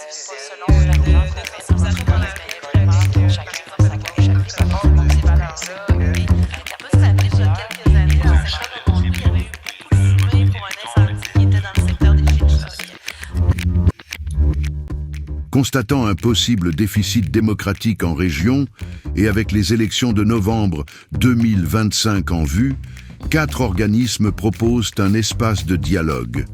selon la couleur de façon qu'on espérait vraiment que chacun dans sa gauche applique ces valeurs-là. Mais ça peut se rappeler, il y a quelques années, dans le secteur de Montréal, il y avait eu beaucoup de fumée pour un incendie qui était dans le secteur des Gilles. Constatant un possible déficit démocratique en région et avec les élections de novembre 2025 en vue, 4 organismes proposent un espace de dialogue.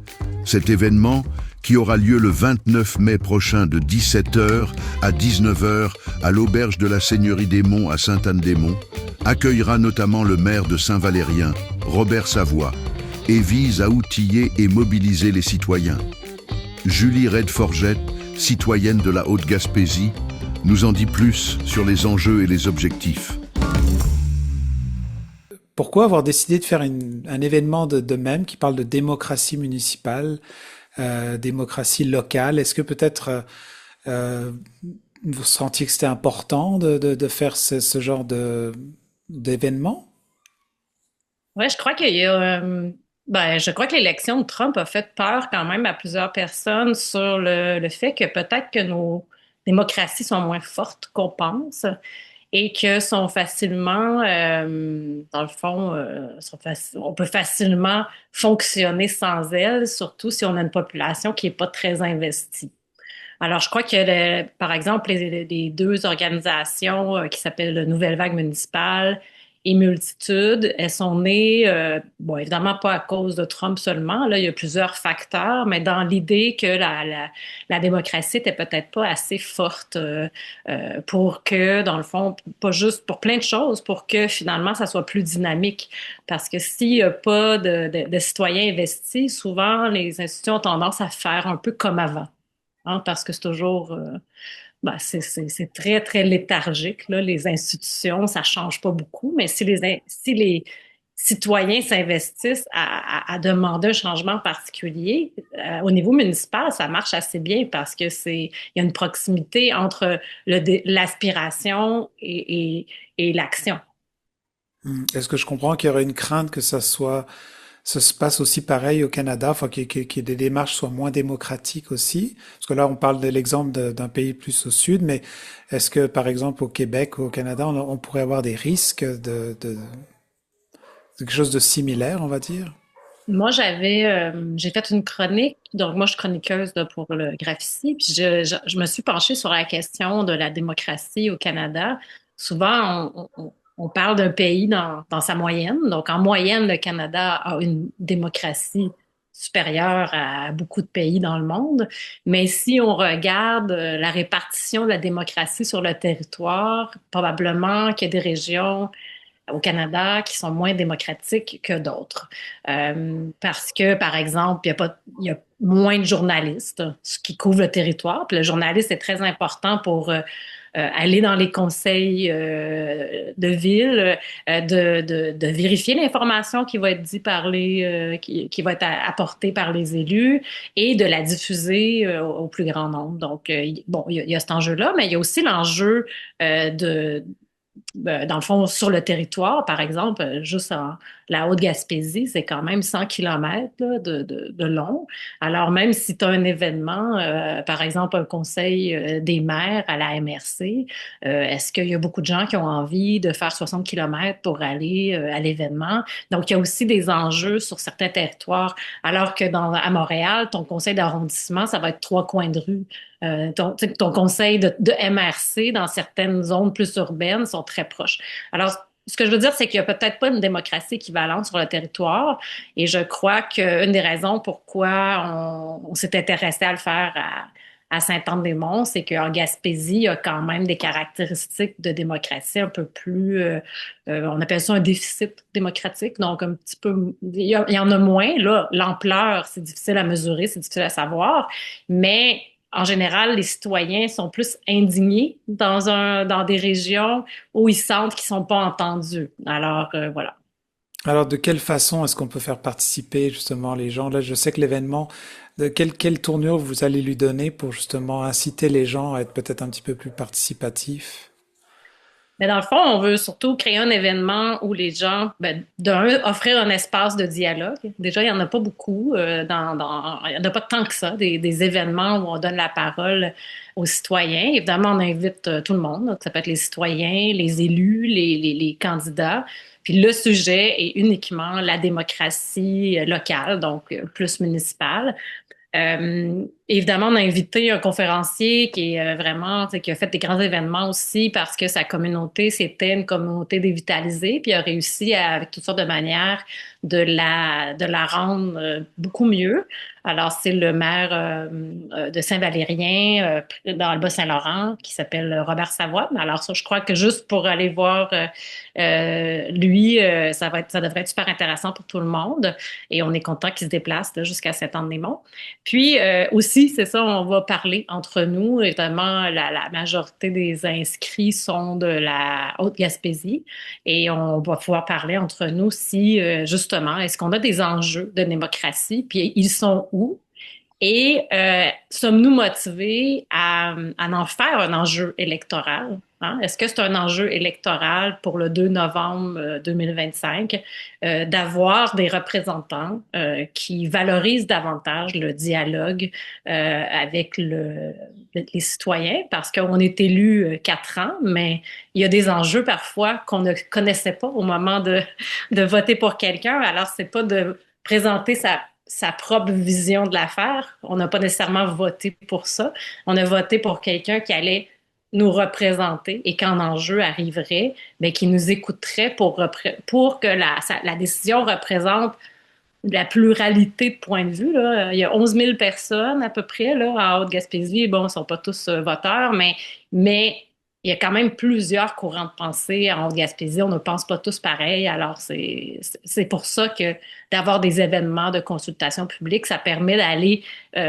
Cet événement, qui aura lieu le 29 mai prochain de 17h à 19h à l'auberge de la Seigneurie des Monts à Sainte-Anne-des-Monts, accueillera notamment le maire de Saint-Valérien, Robert Savoie, et vise à outiller et mobiliser les citoyens. Julie Redforgette, citoyenne de la Haute-Gaspésie, nous en dit plus sur les enjeux et les objectifs. Pourquoi avoir décidé de faire un événement de même qui parle de démocratie municipale, démocratie locale? Est-ce que peut-être vous sentiez que c'était important de faire ce genre d'événement? Ouais, je crois je crois que l'élection de Trump a fait peur quand même à plusieurs personnes sur le fait que peut-être que nos démocraties sont moins fortes qu'on pense et que sont facilement, dans le fond, on peut facilement fonctionner sans elles, surtout si on a une population qui est pas très investie. Alors, je crois que, par exemple, les deux organisations qui s'appellent la Nouvelle Vague municipale et Multitude, elles sont nées, bon, évidemment pas à cause de Trump seulement, là, il y a plusieurs facteurs, mais dans l'idée que la démocratie était peut-être pas assez forte pour que, dans le fond, pas juste pour plein de choses, pour que finalement ça soit plus dynamique. Parce que s'il y a pas de citoyens investis, souvent les institutions ont tendance à faire un peu comme avant. Hein, parce que c'est toujours, c'est très, très léthargique, là, les institutions, ça change pas beaucoup, mais si les citoyens s'investissent à demander un changement particulier, au niveau municipal, ça marche assez bien parce que il y a une proximité entre l'aspiration et l'action. Est-ce que je comprends qu'il y aurait une crainte que ça se passe aussi pareil au Canada, enfin que des démarches soient moins démocratiques aussi? Parce que là, on parle de l'exemple d'un pays plus au sud, mais est-ce que, par exemple, au Québec ou au Canada, on pourrait avoir des risques de quelque chose de similaire, on va dire? Moi, j'ai fait une chronique, donc moi, je suis chroniqueuse là, pour le Graphici, puis je me suis penchée sur la question de la démocratie au Canada. Souvent, on parle d'un pays dans sa moyenne. Donc, en moyenne, le Canada a une démocratie supérieure à beaucoup de pays dans le monde. Mais si on regarde la répartition de la démocratie sur le territoire, probablement qu'il y a des régions au Canada qui sont moins démocratiques que d'autres. Parce que, par exemple, il y a moins de journalistes, ce qui couvre le territoire. Puis le journaliste est très important pour aller dans les conseils de ville, de vérifier l'information qui va être dit par qui va être apportée par les élus et de la diffuser au plus grand nombre. Donc, bon, il y a cet enjeu-là, mais il y a aussi l'enjeu dans le fond, sur le territoire, par exemple, juste en la Haute-Gaspésie, c'est quand même 100 kilomètres là, de long. Alors, même si tu as un événement, par exemple, un conseil des maires à la MRC, est-ce qu'il y a beaucoup de gens qui ont envie de faire 60 kilomètres pour aller à l'événement? Donc, il y a aussi des enjeux sur certains territoires, alors que à Montréal, ton conseil d'arrondissement, ça va être 3 coins de rue. Ton conseil de MRC dans certaines zones plus urbaines sont très proches. Alors, ce que je veux dire, c'est qu'il n'y a peut-être pas une démocratie équivalente sur le territoire. Et je crois qu'une des raisons pourquoi on s'est intéressé à le faire à Sainte-Anne-des-Monts, c'est qu'en Gaspésie, il y a quand même des caractéristiques de démocratie un peu plus, on appelle ça un déficit démocratique. Donc, un petit peu, il y en a moins. Là, l'ampleur, c'est difficile à mesurer, c'est difficile à savoir. Mais en général, les citoyens sont plus indignés dans des régions où ils sentent qu'ils sont pas entendus. Alors, voilà. Alors, de quelle façon est-ce qu'on peut faire participer justement les gens? Là, je sais que l'événement, de quelle tournure vous allez lui donner pour justement inciter les gens à être peut-être un petit peu plus participatifs? Mais dans le fond, on veut surtout créer un événement où les gens, ben, offrir un espace de dialogue. Déjà, il n'y en a pas beaucoup, il n'y en a pas tant que ça, des événements où on donne la parole aux citoyens. Évidemment, on invite tout le monde. Donc, ça peut être les citoyens, les élus, les candidats. Puis le sujet est uniquement la démocratie locale, donc plus municipale. Évidemment, on a invité un conférencier qui est vraiment, tu sais, qui a fait des grands événements aussi parce que sa communauté, c'était une communauté dévitalisée, puis il a réussi avec toutes sortes de manières de la rendre beaucoup mieux. Alors, c'est le maire de Saint-Valérien dans le Bas-Saint-Laurent qui s'appelle Robert Savoie. Alors, ça, je crois que juste pour aller voir lui, ça devrait être super intéressant pour tout le monde. Et on est content qu'il se déplace là, jusqu'à Saint-Anne-des-Monts. Puis aussi, c'est ça, on va parler entre nous. Évidemment, la majorité des inscrits sont de la Haute-Gaspésie et on va pouvoir parler entre nous si, justement, est-ce qu'on a des enjeux de démocratie, puis ils sont où? Et sommes-nous motivés à en faire un enjeu électoral? Hein? Est-ce que c'est un enjeu électoral pour le 2 novembre 2025 d'avoir des représentants qui valorisent davantage le dialogue avec les citoyens? Parce qu'on est élu 4 ans, mais il y a des enjeux parfois qu'on ne connaissait pas au moment de voter pour quelqu'un. Alors, c'est pas de présenter sa propre vision de l'affaire. On n'a pas nécessairement voté pour ça. On a voté pour quelqu'un qui allait nous représenter et quand l'enjeu arriverait, mais qui nous écouterait pour que la décision représente la pluralité de points de vue. Là. Il y a 11 000 personnes à peu près là, en Haute-Gaspésie. Bon, ils ne sont pas tous voteurs, mais il y a quand même plusieurs courants de pensée en Haute-Gaspésie. On ne pense pas tous pareil. Alors, c'est pour ça que d'avoir des événements de consultation publique, ça permet d'aller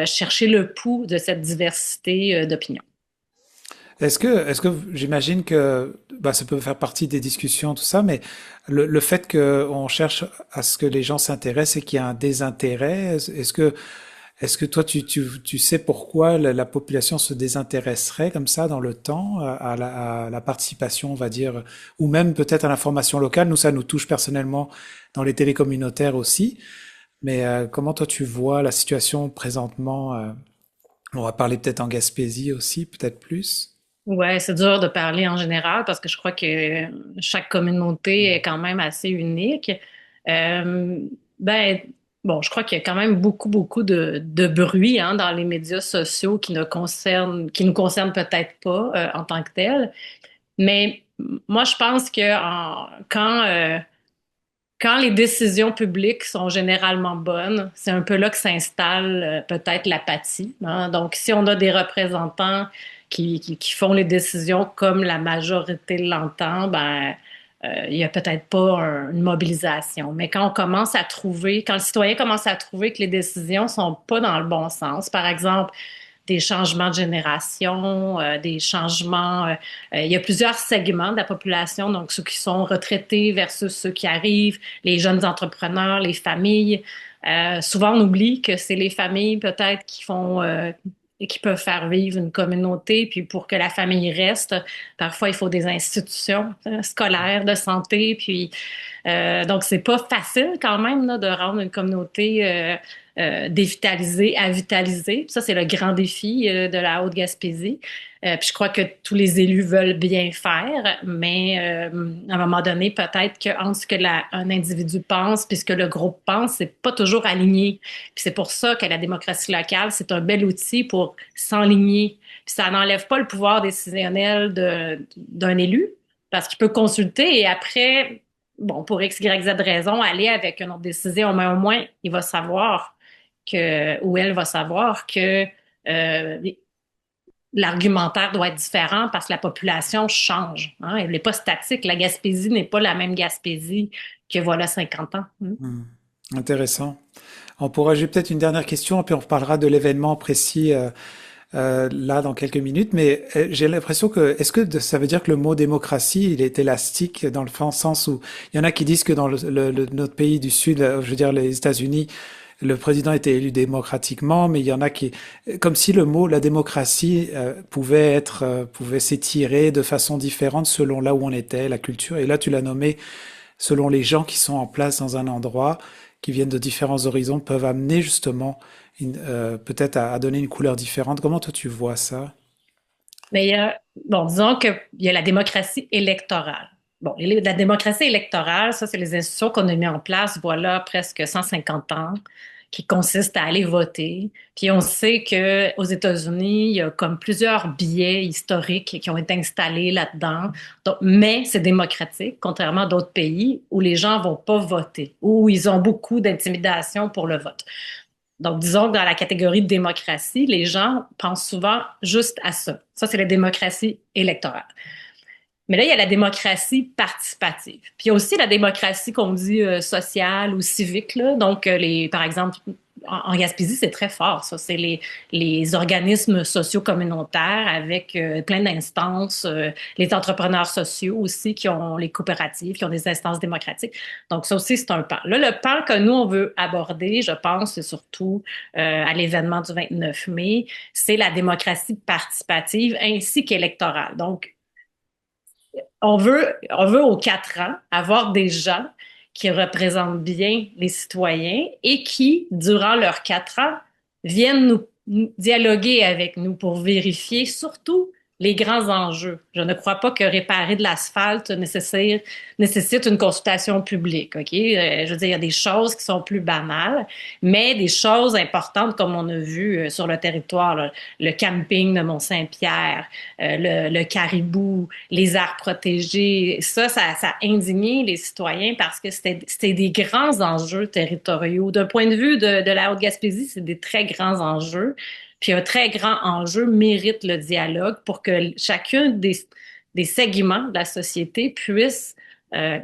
chercher le pouls de cette diversité d'opinions. Est-ce que j'imagine que bah, ça peut faire partie des discussions, tout ça, mais le fait qu'on cherche à ce que les gens s'intéressent et qu'il y a un désintérêt, est-ce que toi tu sais pourquoi la population se désintéresserait comme ça dans le temps à la participation, on va dire, ou même peut-être à l'information locale? Nous, ça nous touche personnellement dans les télés communautaires aussi. Mais comment toi tu vois la situation présentement? On va parler peut-être en Gaspésie aussi, peut-être plus. Ouais, c'est dur de parler en général parce que je crois que chaque communauté est quand même assez unique. Euh, ben, bon, je crois qu'il y a quand même beaucoup, beaucoup de bruit hein, dans les médias sociaux qui nous concernent peut-être pas en tant que tel. Mais moi, je pense que quand les décisions publiques sont généralement bonnes, c'est un peu là que s'installe peut-être l'apathie. Hein. Donc, si on a des représentants qui font les décisions comme la majorité l'entend, ben, il y a peut-être pas une mobilisation. Mais quand le citoyen commence à trouver que les décisions sont pas dans le bon sens, par exemple, des changements de génération, des changements. Il y a plusieurs segments de la population, donc ceux qui sont retraités versus ceux qui arrivent, les jeunes entrepreneurs, les familles. Souvent, on oublie que c'est les familles peut-être qui peuvent faire vivre une communauté. Puis pour que la famille reste, parfois il faut des institutions scolaires, de santé. Puis donc c'est pas facile quand même là, de rendre une communauté dévitalisée à vitalisée. Puis ça c'est le grand défi de la Haute-Gaspésie. Puis je crois que tous les élus veulent bien faire, mais à un moment donné, peut-être que entre ce que un individu pense puis ce que le groupe pense, c'est pas toujours aligné. Puis c'est pour ça que la démocratie locale, c'est un bel outil pour s'enligner. Puis ça n'enlève pas le pouvoir décisionnel d'un élu, parce qu'il peut consulter et après, bon, pour X, Y, Z raison, aller avec une autre décision, mais au moins, il va savoir ou elle va savoir que l'argumentaire doit être différent parce que la population change. Hein? Elle n'est pas statique. La Gaspésie n'est pas la même Gaspésie que voilà 50 ans. Hein? Intéressant. J'ai peut-être une dernière question, puis on reparlera de l'événement précis là dans quelques minutes. Mais j'ai l'impression est-ce que ça veut dire que le mot démocratie, il est élastique dans le sens où il y en a qui disent que dans notre pays du Sud, je veux dire les États-Unis, le président était élu démocratiquement, mais il y en a qui, comme si le mot la démocratie pouvait s'étirer de façon différente selon là où on était, la culture. Et là, tu l'as nommé selon les gens qui sont en place dans un endroit, qui viennent de différents horizons, peuvent amener justement peut-être à donner une couleur différente. Comment toi tu vois ça? Mais bon, disons qu'il y a la démocratie électorale. Bon, la démocratie électorale, ça, c'est les institutions qu'on a mis en place, voilà, presque 150 ans, qui consistent à aller voter. Puis on sait que aux États-Unis, il y a comme plusieurs biais historiques qui ont été installés là-dedans. Donc, mais c'est démocratique, contrairement à d'autres pays où les gens vont pas voter, où ils ont beaucoup d'intimidation pour le vote. Donc, disons que dans la catégorie de démocratie, les gens pensent souvent juste à ça. Ça, c'est la démocratie électorale. Mais là, il y a la démocratie participative. Puis il y a aussi la démocratie qu'on dit sociale ou civique, là. Donc, par exemple, en Gaspésie, c'est très fort, ça. C'est les organismes sociaux communautaires avec plein d'instances, les entrepreneurs sociaux aussi qui ont les coopératives, qui ont des instances démocratiques. Donc, ça aussi, c'est un pan. Là, le pan que nous, on veut aborder, je pense, c'est surtout à l'événement du 29 mai, c'est la démocratie participative ainsi qu'électorale. Donc, on veut aux 4 ans avoir des gens qui représentent bien les citoyens et qui, durant leurs 4 ans, viennent nous dialoguer avec nous pour vérifier surtout les grands enjeux. Je ne crois pas que réparer de l'asphalte nécessite une consultation publique, OK? Je veux dire, il y a des choses qui sont plus banales, mais des choses importantes comme on a vu sur le territoire, là, le camping de Mont-Saint-Pierre, le caribou, les aires protégées, ça a indigné les citoyens parce que c'était des grands enjeux territoriaux. D'un point de vue de la Haute-Gaspésie, c'est des très grands enjeux. Puis un très grand enjeu mérite le dialogue pour que chacun des segments de la société puisse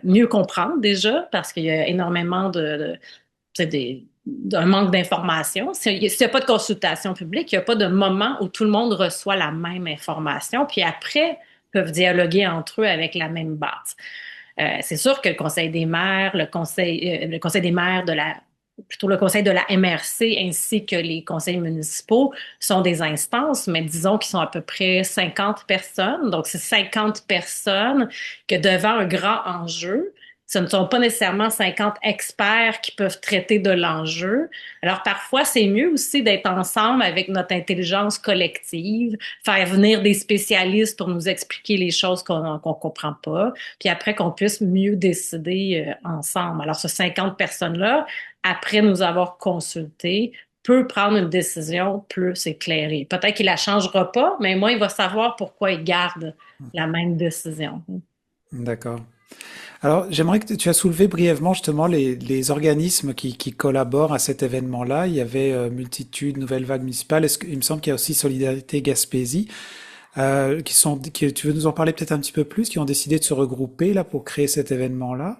mieux comprendre déjà, parce qu'il y a énormément d'un manque d'information. S'il n'y a pas de consultation publique, il n'y a pas de moment où tout le monde reçoit la même information, puis après peuvent dialoguer entre eux avec la même base. C'est sûr que le Conseil des maires, le Conseil des maires plutôt le conseil de la MRC ainsi que les conseils municipaux sont des instances, mais disons qu'ils sont à peu près 50 personnes. Donc, c'est 50 personnes que devant un grand enjeu, ce ne sont pas nécessairement 50 experts qui peuvent traiter de l'enjeu. Alors, parfois, c'est mieux aussi d'être ensemble avec notre intelligence collective, faire venir des spécialistes pour nous expliquer les choses qu'on comprend pas, puis après qu'on puisse mieux décider ensemble. Alors, ces 50 personnes-là, après nous avoir consultés, peut prendre une décision plus éclairée. Peut-être qu'il la changera pas, mais moi, il va savoir pourquoi il garde la même décision. D'accord. Alors, j'aimerais que tu as soulevé brièvement justement les organismes qui collaborent à cet événement-là. Il y avait Multitude, Nouvelle Vague Municipale. Il me semble qu'il y a aussi Solidarité Gaspésie, tu veux nous en parler peut-être un petit peu plus, qui ont décidé de se regrouper là pour créer cet événement-là?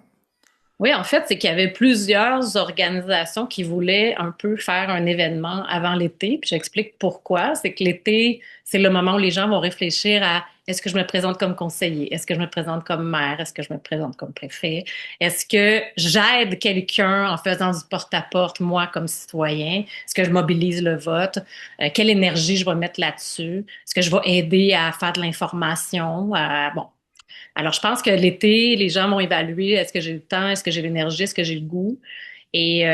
Oui, en fait, c'est qu'il y avait plusieurs organisations qui voulaient un peu faire un événement avant l'été. Puis j'explique pourquoi. C'est que l'été, c'est le moment où les gens vont réfléchir à est-ce que je me présente comme conseiller? Est-ce que je me présente comme maire? Est-ce que je me présente comme préfet? Est-ce que j'aide quelqu'un en faisant du porte-à-porte, moi, comme citoyen? Est-ce que je mobilise le vote? Quelle énergie je vais mettre là-dessus? Est-ce que je vais aider à faire de l'information? Bon. Alors, je pense que l'été, les gens vont évaluer est-ce que j'ai le temps, est-ce que j'ai l'énergie, est-ce que j'ai le goût. Et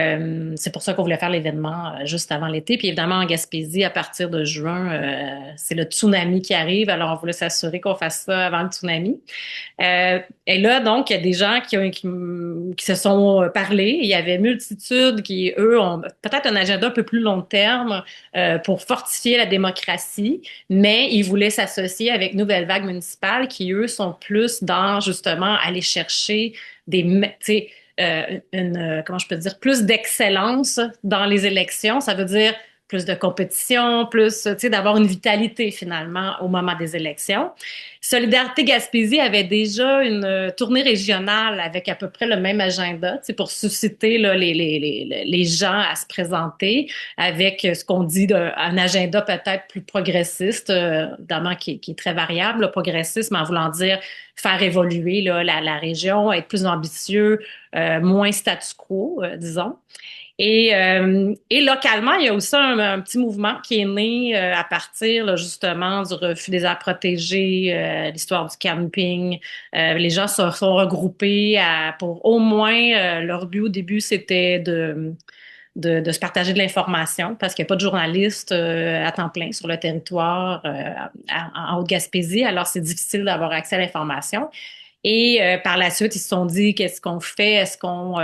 c'est pour ça qu'on voulait faire l'événement juste avant l'été. Puis évidemment, en Gaspésie, à partir de juin, c'est le tsunami qui arrive. Alors, on voulait s'assurer qu'on fasse ça avant le tsunami. Et là, donc, il y a des gens qui se sont parlé. Il y avait multitude qui, eux, ont peut-être un agenda un peu plus long terme pour fortifier la démocratie, mais ils voulaient s'associer avec Nouvelle Vague Municipale qui, eux, sont plus dans, justement, aller chercher comment je peux dire, plus d'excellence dans les élections. Ça veut dire plus de compétition, plus, tu sais, d'avoir une vitalité finalement au moment des élections. Solidarité Gaspésie avait déjà une tournée régionale avec à peu près le même agenda, tu sais, pour susciter là, les gens à se présenter avec ce qu'on dit d'un agenda peut-être plus progressiste, évidemment qui est très variable, le progressisme en voulant dire faire évoluer là, la région, être plus ambitieux, moins statu quo, disons. Et localement, il y a aussi un petit mouvement qui est né à partir là, justement du refus des aires protégées, l'histoire du camping. Les gens se sont regroupés pour au moins leur but au début, c'était de se partager de l'information parce qu'il n'y a pas de journalistes à temps plein sur le territoire en Haute-Gaspésie, alors c'est difficile d'avoir accès à l'information. Et par la suite, ils se sont dit, qu'est-ce qu'on fait? Est-ce qu'on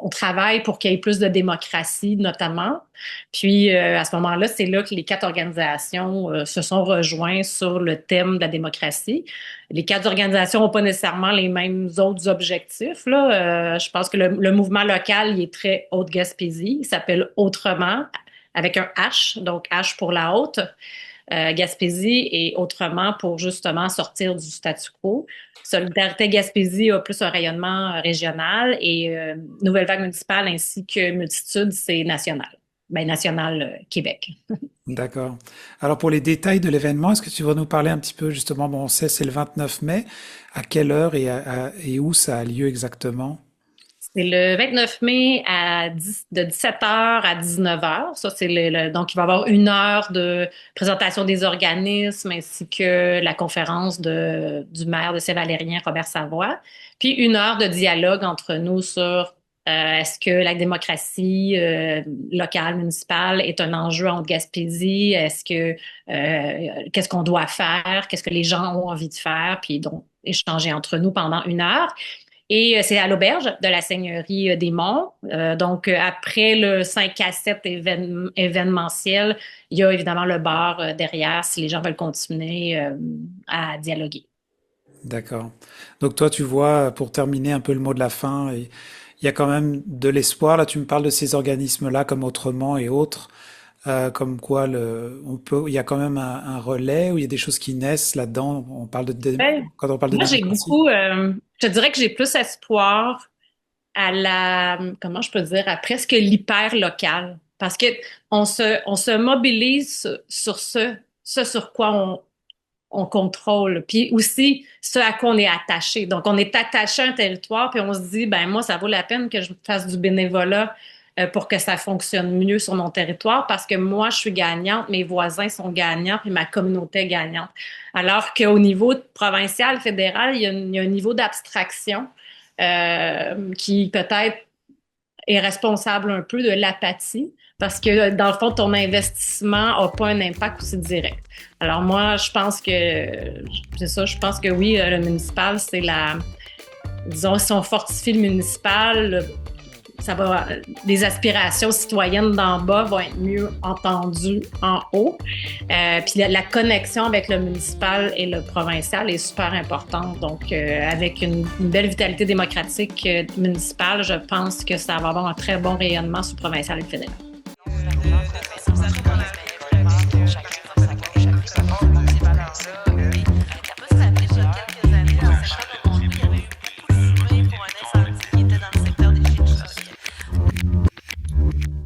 travaille pour qu'il y ait plus de démocratie, notamment? Puis à ce moment-là, c'est là que les quatre organisations se sont rejoints sur le thème de la démocratie. Les quatre organisations n'ont pas nécessairement les mêmes autres objectifs, là. Je pense que le mouvement local, il est très Haute-Gaspésie. Il s'appelle Autrement, avec un H, donc H pour la haute. Gaspésie et Autrement pour justement sortir du statu quo. Solidarité Gaspésie a plus un rayonnement régional et Nouvelle Vague municipale ainsi que Multitude, c'est national. Ben, national Québec. D'accord. Alors pour les détails de l'événement, est-ce que tu vas nous parler un petit peu justement, bon, on sait c'est le 29 mai, à quelle heure et où ça a lieu exactement? C'est le 29 mai de 17h à 19h. Ça, c'est donc il va y avoir 1 heure de présentation des organismes ainsi que la conférence du maire de Saint-Valérien, Robert Savoie. Puis 1 heure de dialogue entre nous sur est-ce que la démocratie locale, municipale est un enjeu en Haute-Gaspésie? Qu'est-ce qu'on doit faire? Qu'est-ce que les gens ont envie de faire? Puis donc, échanger entre nous pendant 1 heure. Et c'est à l'auberge de la Seigneurie des Monts. Donc, après le 5 à 7 événementiel, il y a évidemment le bar derrière si les gens veulent continuer à dialoguer. D'accord. Donc toi, tu vois, pour terminer un peu le mot de la fin, il y a quand même de l'espoir. Là, tu me parles de ces organismes-là comme Autrement et autres, comme quoi il y a quand même un relais où il y a des choses qui naissent là-dedans. Ouais. Quand on parle de Moi, j'ai démocratie. beaucoup, je te dirais que j'ai plus espoir comment je peux dire, à presque l'hyper local. Parce que on se mobilise sur ce sur quoi on contrôle. Puis aussi, ce à quoi on est attaché. Donc, on est attaché à un territoire, puis on se dit, ben moi, ça vaut la peine que je fasse du bénévolat pour que ça fonctionne mieux sur mon territoire parce que moi, je suis gagnante, mes voisins sont gagnants, puis ma communauté est gagnante. Alors qu'au niveau provincial, fédéral, il y a un niveau d'abstraction qui peut-être est responsable un peu de l'apathie parce que dans le fond, ton investissement n'a pas un impact aussi direct. Alors moi, je pense que c'est ça, je pense que oui, le municipal, disons, si on fortifie le municipal, les aspirations citoyennes d'en bas vont être mieux entendues en haut. Puis la connexion avec le municipal et le provincial est super importante. Donc, avec une belle vitalité démocratique municipale, je pense que ça va avoir un très bon rayonnement sur le provincial et le fédéral. De responsable dans la chacun